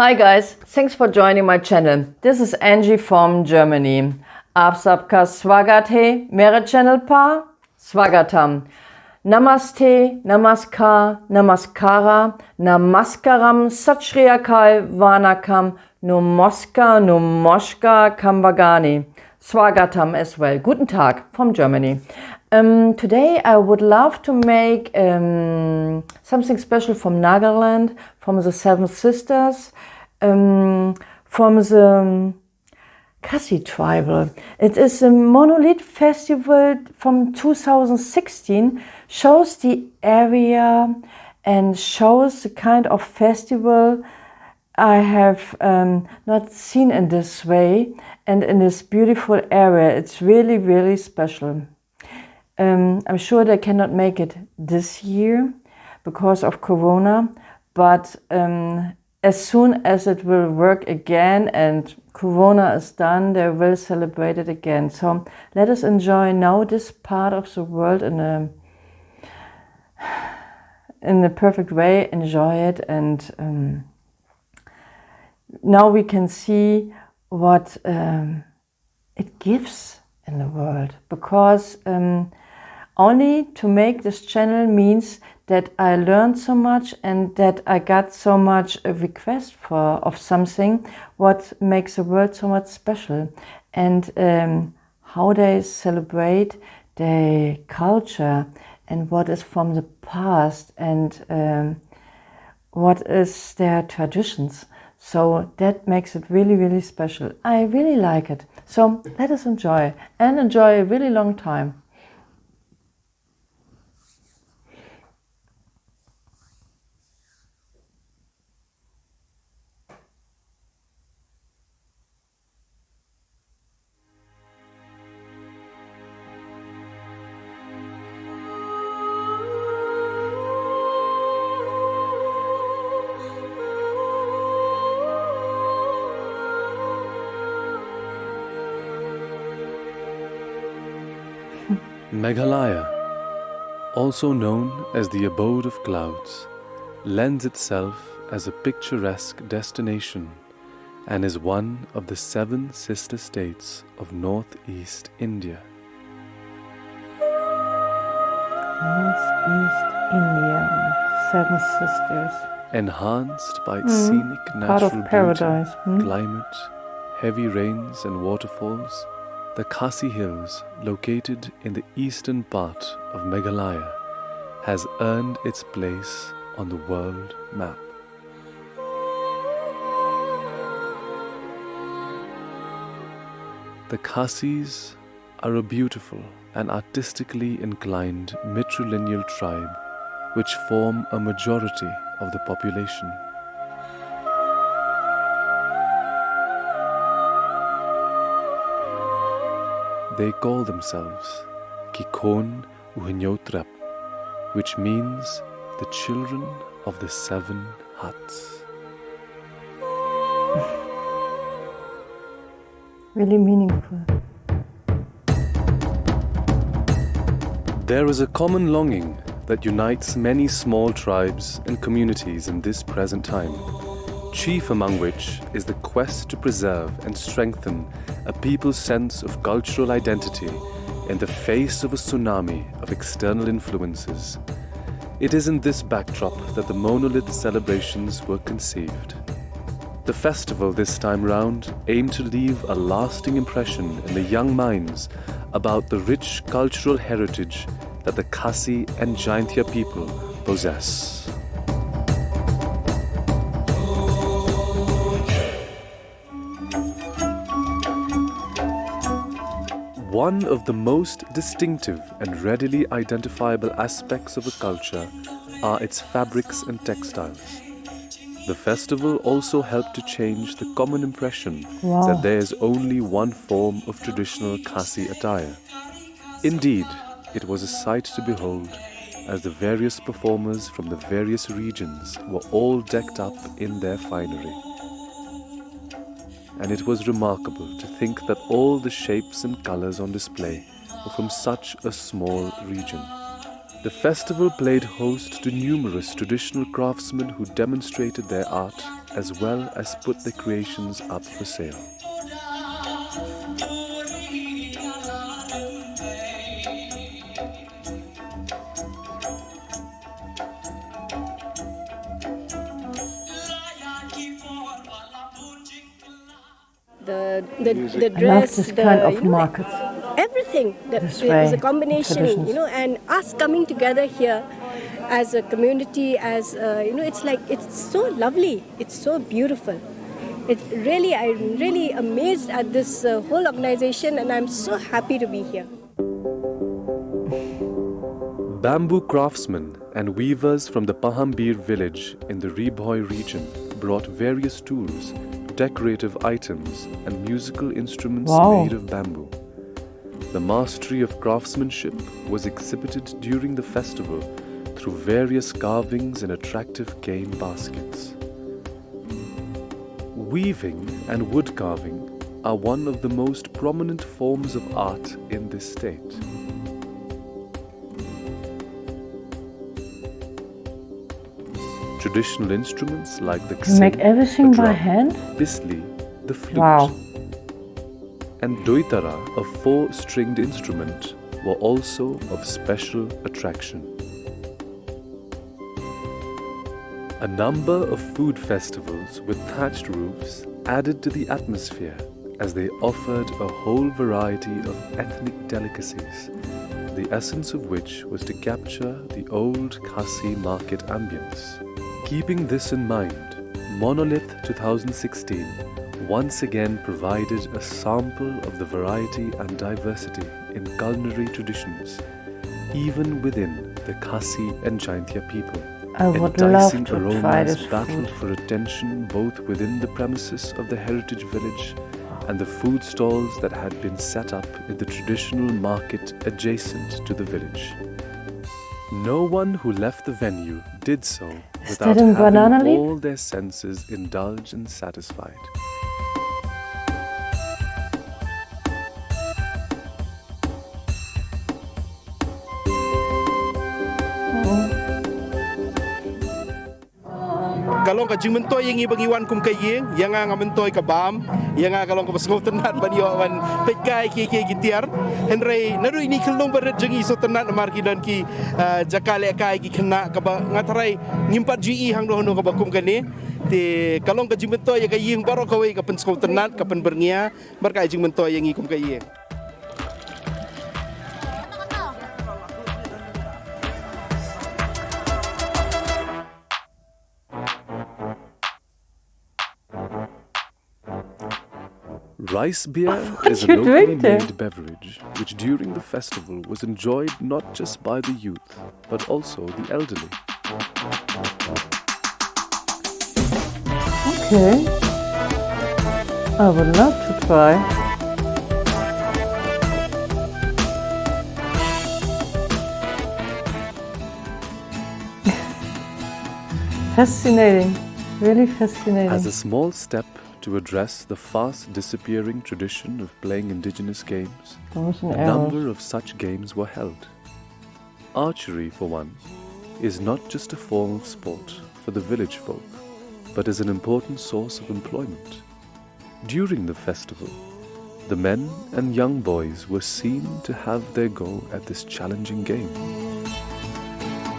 Hi guys, thanks for joining my channel. This is Angie from Germany. आप सबका स्वागत है मेरे चैनल पर। स्वागतम। Namaste, namaskar, namaskara, namaskaram, sat shri akal, vanakam, nomoska, kambagani. Swagatam as well. Guten Tag from Germany. Today I would love to make something special from Nagaland, from the Seven Sisters, from the Khasi tribal. It is a Monolith festival from 2016, shows the area and shows the kind of festival I have not seen in this way and in this beautiful area. It's really, really special. I'm sure they cannot make it this year because of Corona, but as soon as it will work again and Corona is done, they will celebrate it again. So let us enjoy now this part of the world in a perfect way, enjoy it, and now we can see what it gives in the world, because only to make this channel means that I learned so much and that I got so much a request of something what makes the world so much special, and how they celebrate their culture and what is from the past and what is their traditions. So that makes it really, really special. I really like it. So let us enjoy and enjoy a really long time. Meghalaya, also known as the abode of clouds, lends itself as a picturesque destination and is one of the 7 sister states of northeast India. Northeast India, 7 sisters. Enhanced by its scenic part natural of paradise. beauty, climate, heavy rains and waterfalls, the Khasi Hills, located in the eastern part of Meghalaya, has earned its place on the world map. The Khasis are a beautiful and artistically inclined matrilineal tribe which form a majority of the population. They call themselves Kikon Uhinyotrap, which means the children of the 7 huts. Really meaningful. There is a common longing that unites many small tribes and communities in this present time, chief among which is the quest to preserve and strengthen a people's sense of cultural identity in the face of a tsunami of external influences. It is in this backdrop that the Monolith celebrations were conceived. The festival this time round aimed to leave a lasting impression in the young minds about the rich cultural heritage that the Khasi and Jaintia people possess. One of the most distinctive and readily identifiable aspects of a culture are its fabrics and textiles. The festival also helped to change the common impression that there is only one form of traditional Khasi attire. Indeed, it was a sight to behold, as the various performers from the various regions were all decked up in their finery. And it was remarkable to think that all the shapes and colors on display were from such a small region. The festival played host to numerous traditional craftsmen who demonstrated their art as well as put their creations up for sale. The I love dress, this kind of market. everything. This It way, was a the combination, traditions. and us coming together here as a community, as it's like, it's so lovely, it's so beautiful. I'm really amazed at this whole organization, and I'm so happy to be here. Bamboo craftsmen and weavers from the Pahambir village in the Ribhoi region brought various tools, decorative items, and musical instruments made of bamboo. The mastery of craftsmanship was exhibited during the festival through various carvings in attractive game baskets. Weaving and wood carving are one of the most prominent forms of art in this state. Traditional instruments like the You make everything the by drum, hand? bisli, the flute, Wow. and doitara, a 4-stringed instrument, were also of special attraction. A number of food festivals with thatched roofs added to the atmosphere as they offered a whole variety of ethnic delicacies, the essence of which was to capture the old Khasi market ambience. Keeping this in mind, Monolith 2016 once again provided a sample of the variety and diversity in culinary traditions, even within the Khasi and Jaintia people. I would love Enticing to try aromas this battled food. for attention both within the premises of the heritage village and the food stalls that had been set up in the traditional market adjacent to the village. No one who left the venue did so without that in banana having leaf? all their senses indulged and satisfied. Kalong ka jingmentoy yang ibang iwan kum kayeng yang nga mentoy ka bam yang nga kalong ka pasngo tenat banyo wan pekai ki gitiar henry naru ini kelong baret jengi so tenat marki dan ki jakale kai ki kena ka ngatarai ngimpat ji hang do ka bakum kane te kalong ka jingmentoy ka yeng baro ka we ka pensngo tenat ka pen bernia marka jingmentoy yang ikum kayeng. Rice beer is a you locally drink there? made beverage which during the festival was enjoyed not just by the youth but also the elderly. Okay. I would love to try. Fascinating. Really fascinating. As a small step to address the fast disappearing tradition of playing indigenous games, Bows and a arrows. number of such games were held. Archery, for one, is not just a form of sport for the village folk, but is an important source of employment. During the festival, the men and young boys were seen to have their go at this challenging game.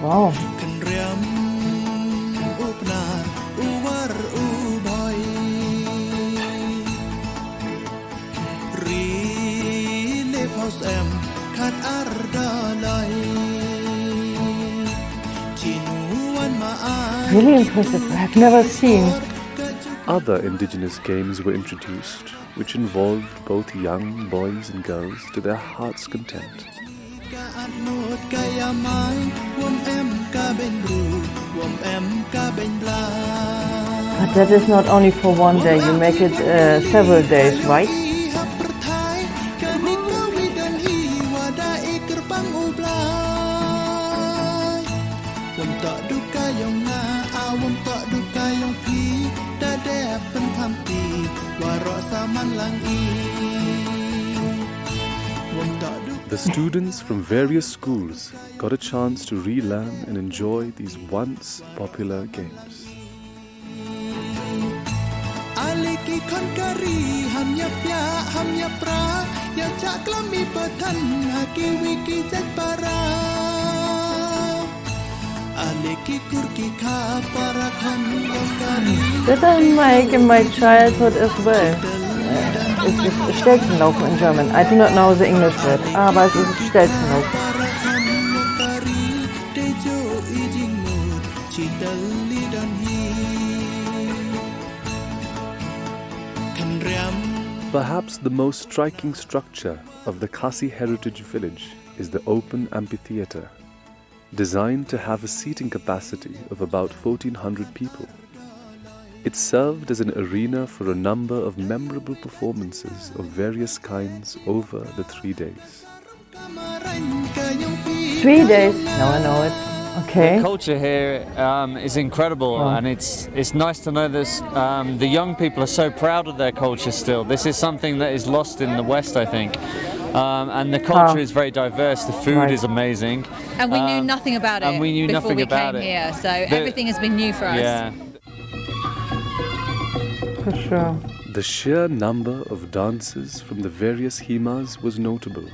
Wow. Really impressive. I've never seen. Other indigenous games were introduced, which involved both young boys and girls to their heart's content. But that is not only for one day, you make it several days, right? The students from various schools got a chance to relearn and enjoy these once popular games. Aleki konkari hamnya pya hamnya pra ya caklami patan haki wiki jakpara Aleki kurki kha para khan konkari Did I make in my childhood as well? It's Stelzenlaufen in German. I do not know the English word, aber es ist Stelzenlaufen. Perhaps the most striking structure of the Khasi heritage village is the open amphitheatre, designed to have a seating capacity of about 1,400 people. It served as an arena for a number of memorable performances of various kinds over the 3 days. 3 days? Now I know it. Okay. The culture here is incredible, and it's nice to know that the young people are so proud of their culture still. This is something that is lost in the West, I think. And the culture is very diverse. The food is amazing. And we knew nothing about it and we knew before nothing we about came it. here, so everything has been new for us. Yeah. For sure. The sheer number of dancers from the various himas was notable,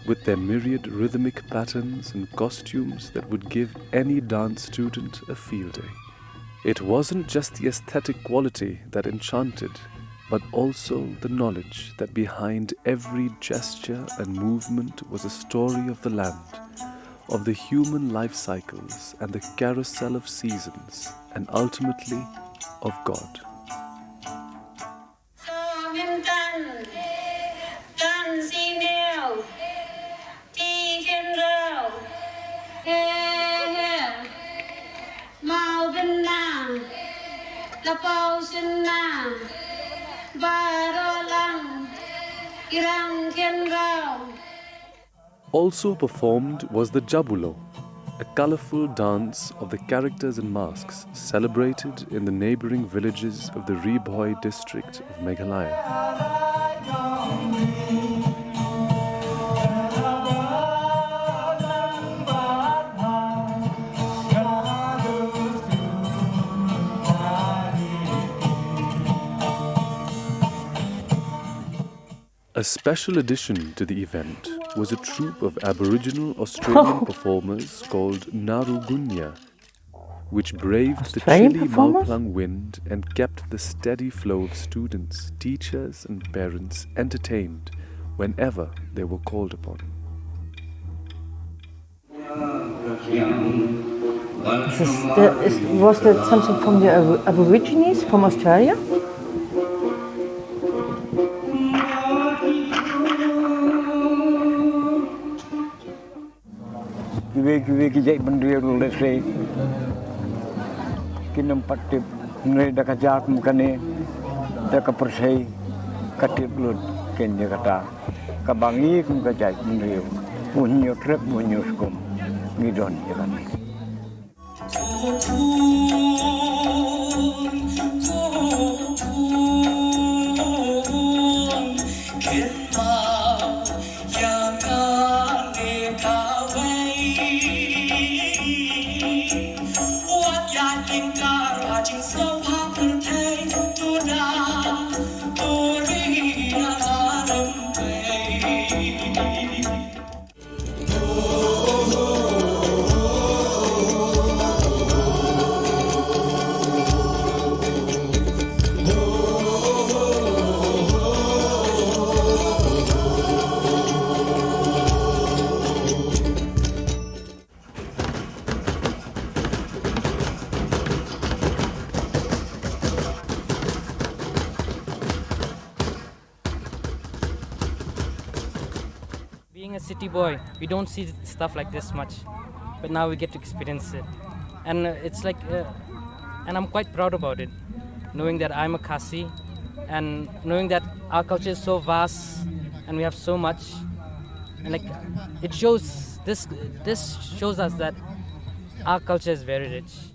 with their myriad rhythmic patterns and costumes that would give any dance student a field day. It wasn't just the aesthetic quality that enchanted, but also the knowledge that behind every gesture and movement was a story of the land, of the human life cycles and the carousel of seasons, and ultimately of God. Also performed was the Jabulo, a colourful dance of the characters and masks celebrated in the neighbouring villages of the Ribhoi district of Meghalaya. A special addition to the event was a troupe of Aboriginal Australian performers called Narugunya, which braved the chilly Mauplang wind and kept the steady flow of students, teachers and parents entertained whenever they were called upon. Was that something from the Aborigines from Australia? Kiwe kijai bendera dulu saya. Kini empat tip mulai dah kajak mukane, dah kepersai katip lut kini kata kabangi kum kajai bendera. Bunyi truk bunyi skum ngidon jalan. Being a city boy, we don't see stuff like this much, but now we get to experience it, and it's like, and I'm quite proud about it, knowing that I'm a Khasi, and knowing that our culture is so vast, and we have so much, and like, it shows this shows us that our culture is very rich.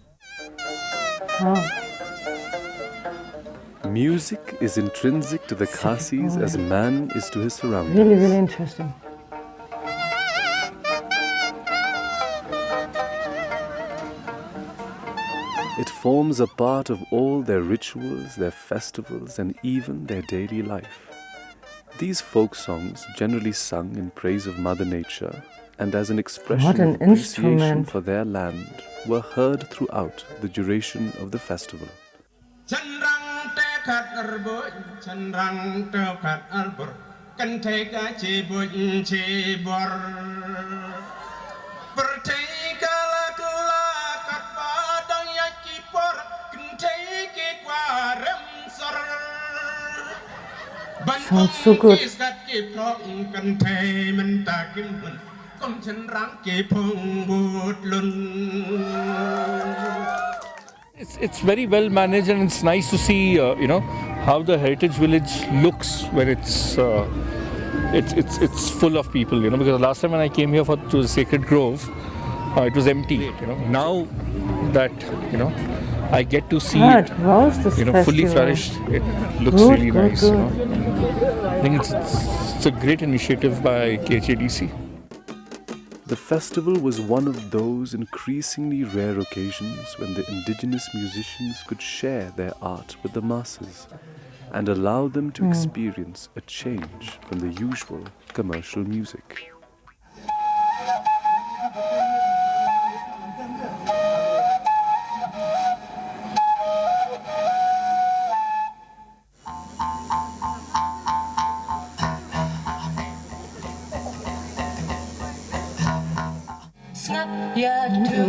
Music is intrinsic to the Khasis as man is to his surroundings. Really, really interesting. It forms a part of all their rituals, their festivals, and even their daily life. These folk songs, generally sung in praise of Mother Nature and as an expression of appreciation for their land, were heard throughout the duration of the festival. Sounds so good. It's very well managed, and it's nice to see how the heritage village looks when it's full of people, because last time when I came here to the Sacred Grove, it was empty. Now that I get to see it fully flourished, it looks really nice. I think it's a great initiative by KHADC. The festival was one of those increasingly rare occasions when the indigenous musicians could share their art with the masses and allow them to experience a change from the usual commercial music.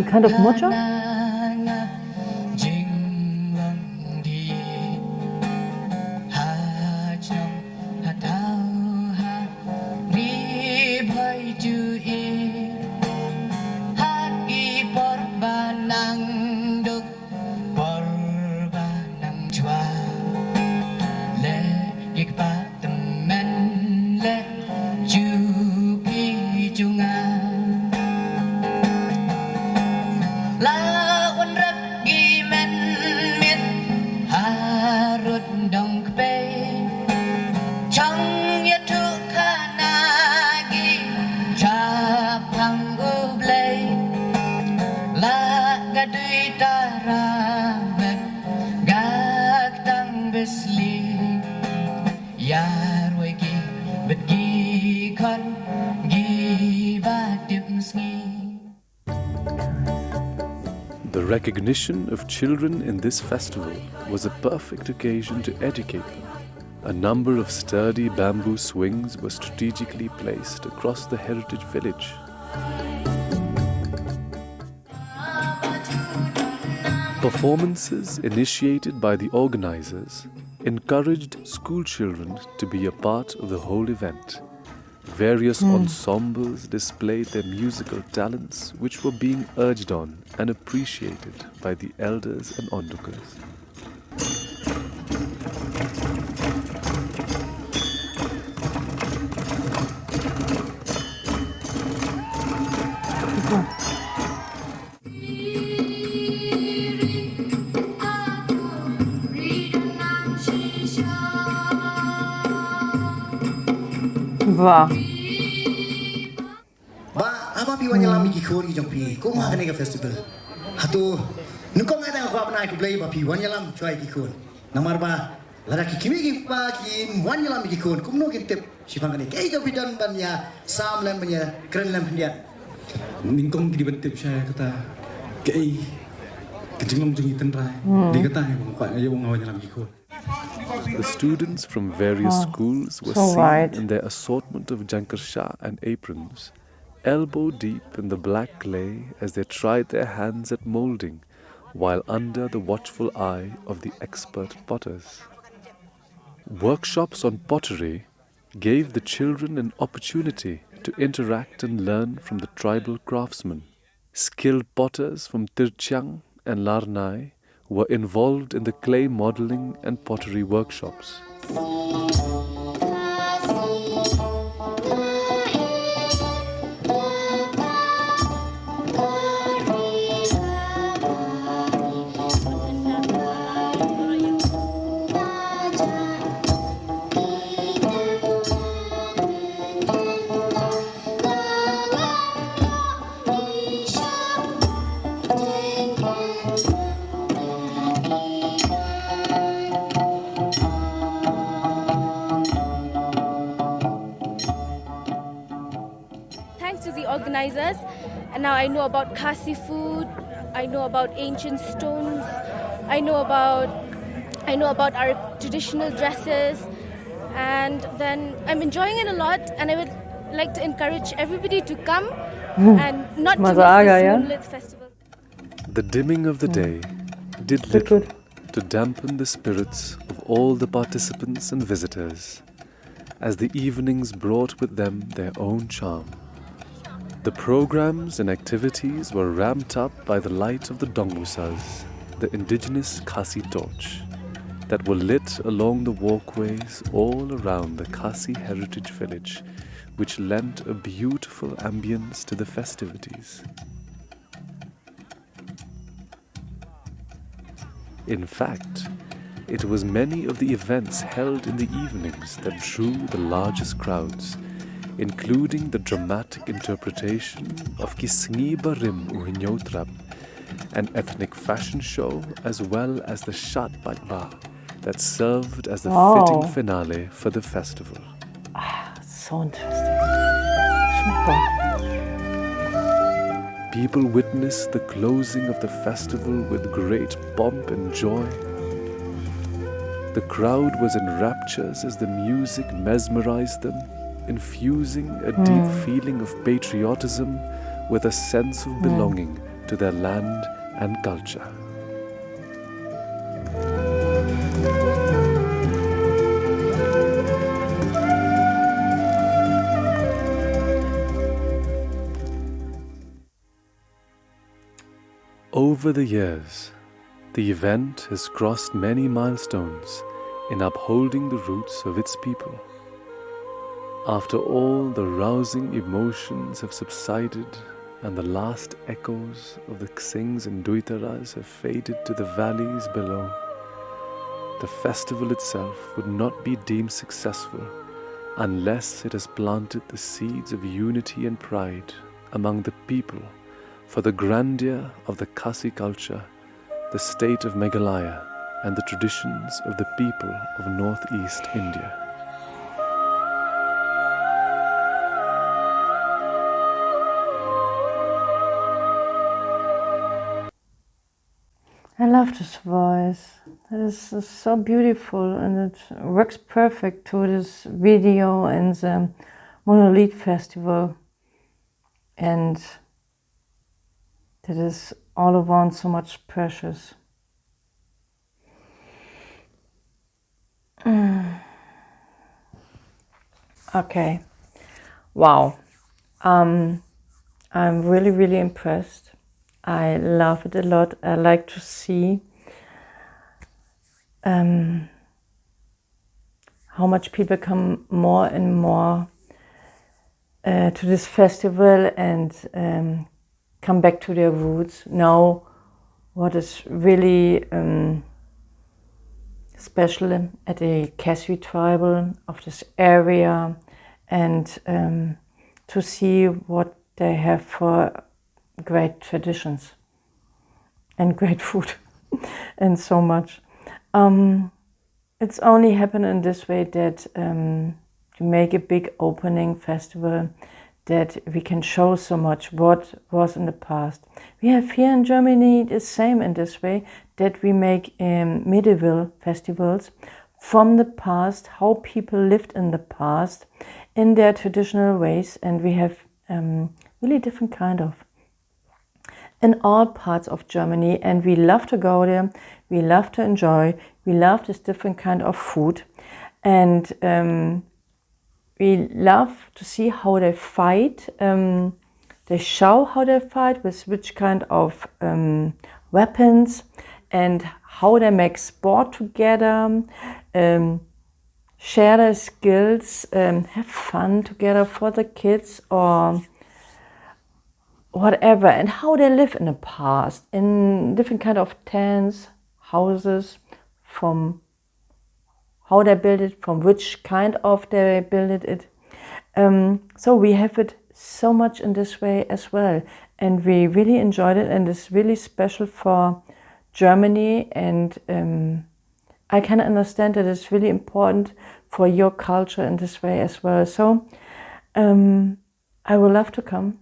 Kind of mocha? The recognition of children in this festival was a perfect occasion to educate them. A number of sturdy bamboo swings were strategically placed across the heritage village. Performances initiated by the organizers encouraged school children to be a part of the whole event. Various ensembles displayed their musical talents, which were being urged on and appreciated by the elders and onlookers. Wow. Apa pi wanyalam ki khori jong pi ko ma kane ka festival hatu nukom ada ko apna ki play ba pi wanyalam choi ki khon namar ba lara ki kimi ki pa ki wanyalam ki khon kumno ki tep sipang kane kai ka bidan banya sam lam banya kren lam pindian ningkom ki bentep saya kata kai kejingom jung iten rai di kata ko pa ayo wanyalam ki khon. The students from various schools were seen in their assortment of jankarsha and aprons, elbow deep in the black clay as they tried their hands at moulding, while under the watchful eye of the expert potters. Workshops on pottery gave the children an opportunity to interact and learn from the tribal craftsmen. Skilled potters from Tirchang and Larnai were involved in the clay modeling and pottery workshops. organizers. And now I know about Khasi food, I know about ancient stones, I know about our traditional dresses, and then I'm enjoying it a lot, and I would like to encourage everybody to come and not to miss this Monolith festival. The dimming of the day did little to dampen the spirits of all the participants and visitors, as the evenings brought with them their own charm. The programs and activities were ramped up by the light of the dongusas, the indigenous Khasi torch, that were lit along the walkways all around the Khasi heritage village, which lent a beautiful ambience to the festivities. In fact, it was many of the events held in the evenings that drew the largest crowds, including the dramatic interpretation of Kisngi Barim Uhinyotrap, an ethnic fashion show, as well as the Shat Batba that served as the fitting finale for the festival. So interesting. Super. People witnessed the closing of the festival with great pomp and joy. The crowd was in raptures as the music mesmerized them, infusing a deep feeling of patriotism with a sense of belonging to their land and culture. Over the years, the event has crossed many milestones in upholding the roots of its people. After all the rousing emotions have subsided and the last echoes of the Ksings and Duitaras have faded to the valleys below, the festival itself would not be deemed successful unless it has planted the seeds of unity and pride among the people for the grandeur of the Khasi culture, the state of Meghalaya, and the traditions of the people of northeast India. I love this voice. It is so beautiful, and it works perfect to this video and the Monolith festival. And that is all around so much precious. Okay. Wow. I'm really impressed. I love it a lot. I like to see how much people come more and more to this festival and come back to their roots. Now, what is really special at the Khasi tribal of this area, and to see what they have for great traditions and great food and so much. It's only happened in this way that you make a big opening festival, that we can show so much what was in the past. We have here in Germany the same in this way, that we make medieval festivals from the past, how people lived in the past in their traditional ways, and we have really different kind of in all parts of Germany, and we love to go there, we love to enjoy, we love this different kind of food, and we love to see how they fight. They show how they fight, with which kind of weapons, and how they make sport together, share their skills, have fun together for the kids or whatever, and how they live in the past in different kind of tents, houses, from how they build it, from which kind of they build it. So we have it so much in this way as well, and we really enjoyed it, and it's really special for Germany, and I can understand that it's really important for your culture in this way as well. So I would love to come.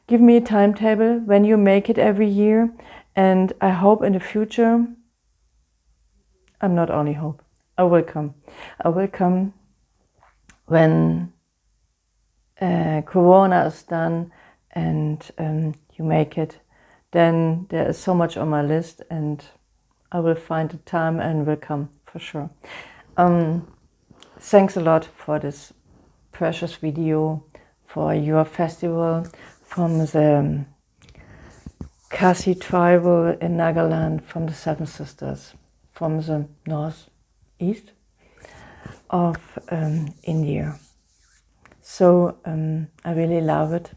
give me a timetable when you make it every year, and I hope in the future, I'm not only hope, I will come. I will come when Corona is done and you make it. Then there is so much on my list, and I will find the time and will come for sure. Thanks a lot for this precious video, for your festival from the Khasi tribal in Nagaland, from the Seven Sisters, from the northeast of India. So I really love it.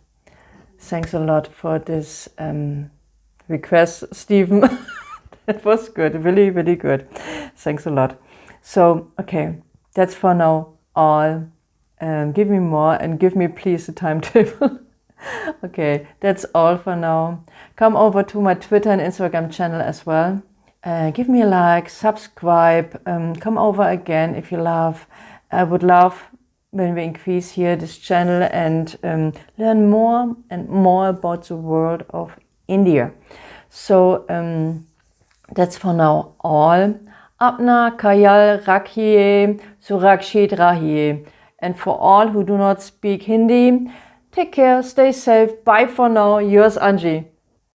Thanks a lot for this request, Stephen. That was good, really, really good. Thanks a lot. So, okay, that's for now all. Give me more and give me please a timetable. Okay, that's all for now. Come over to my Twitter and Instagram channel as well. Give me a like, subscribe, come over again if you love. I would love when we increase here this channel and learn more and more about the world of India. So that's for now all. Apna Kayal Rakhiye Surakshit Rahiye. And for all who do not speak Hindi, take care, stay safe. Bye for now. Yours, Angie.